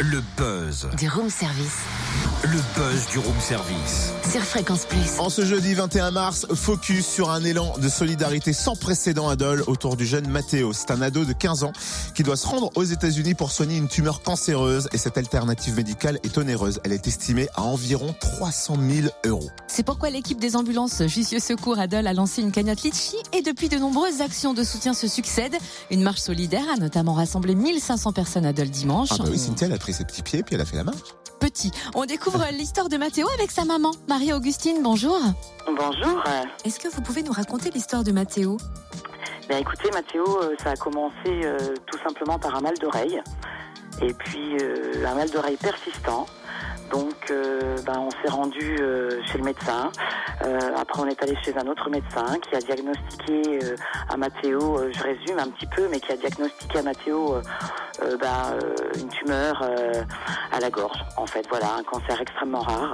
Le buzz. Du room service. Le buzz du room service. Sur Fréquence Plus. En ce jeudi 21 mars, focus sur un élan de solidarité sans précédent à Dole autour du jeune Matteo. C'est un ado de 15 ans qui doit se rendre aux États-Unis pour soigner une tumeur cancéreuse et cette alternative médicale est onéreuse. Elle est estimée à environ 300 000 €. C'est pourquoi l'équipe des ambulances Jussieu Secours à Dole a lancé une cagnotte Litchi et depuis de nombreuses actions de soutien se succèdent. Une marche solidaire a notamment rassemblé 1500 personnes à Dole dimanche. Ah bah oui, Cynthia, elle a pris ses petits pieds puis elle a fait la marche. Petit. On découvre l'histoire de Matteo avec sa maman. Marie-Augustine, bonjour. Bonjour. Est-ce que vous pouvez nous raconter l'histoire de Matteo ? Écoutez, Matteo, ça a commencé tout simplement par un mal d'oreille. Et puis un mal d'oreille persistant. Donc on s'est rendu chez le médecin. Après on est allé chez un autre médecin qui a diagnostiqué à Matteo, je résume un petit peu, mais qui a diagnostiqué à Matteo une tumeur à la gorge. En fait, voilà, un cancer extrêmement rare.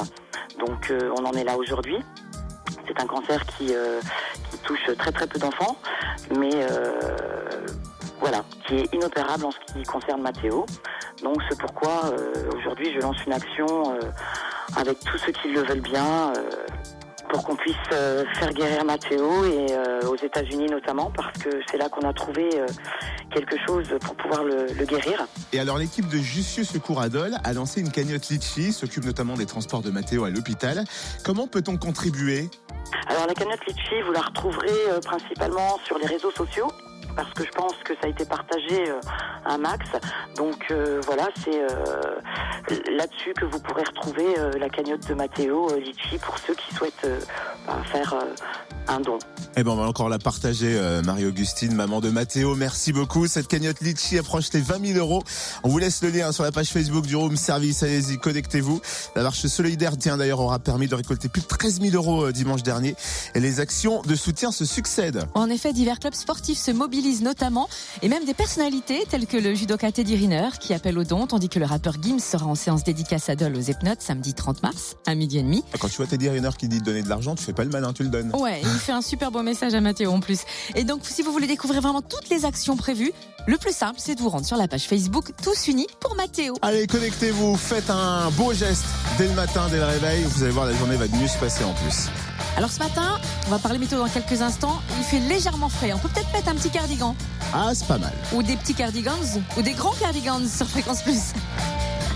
Donc on en est là aujourd'hui. C'est un cancer qui touche très très peu d'enfants, mais qui est inopérable en ce qui concerne Matteo. Donc c'est pourquoi aujourd'hui je lance une action avec tous ceux qui le veulent bien pour qu'on puisse faire guérir Matteo et aux États-Unis notamment, parce que c'est là qu'on a trouvé quelque chose pour pouvoir le guérir. Et alors l'équipe de Jussieu Secours à Dole a lancé une cagnotte Litchi, s'occupe notamment des transports de Matteo à l'hôpital. Comment peut-on contribuer ? Alors la cagnotte Litchi, vous la retrouverez principalement sur les réseaux sociaux, parce que je pense que ça a été partagé un max. Donc c'est là-dessus que vous pourrez retrouver la cagnotte de Matteo Litchi pour ceux qui souhaitent faire un don. Eh ben on va encore la partager, Marie-Augustine, maman de Matteo. Merci beaucoup. Cette cagnotte Litchi approche les 20 000 €. On vous laisse le lien sur la page Facebook du Room Service. Allez-y, connectez-vous. La marche solidaire, d'ailleurs, aura permis de récolter plus de 13 000 € dimanche dernier. Et les actions de soutien se succèdent. En effet, divers clubs sportifs se mobilisent notamment, et même des personnalités telles que le judoka Teddy Riner qui appelle aux dons, tandis que le rappeur Gims sera en séance dédicace à Dole aux Epnotes samedi 30 mars à 12h30. Quand tu vois Teddy Riner qui dit de donner de l'argent, tu fais pas le malin, tu le donnes. Ouais, il fait un super beau message à Matteo en plus. Et donc, si vous voulez découvrir vraiment toutes les actions prévues, le plus simple, c'est de vous rendre sur la page Facebook Tous Unis pour Matteo. Allez, connectez-vous, faites un beau geste dès le matin, dès le réveil. Vous allez voir, la journée va mieux se passer en plus. Alors ce matin, on va parler météo dans quelques instants. Il fait légèrement frais. On peut peut-être mettre un petit cardigan. Ah, c'est pas mal. Ou des petits cardigans. Ou des grands cardigans sur Fréquence Plus.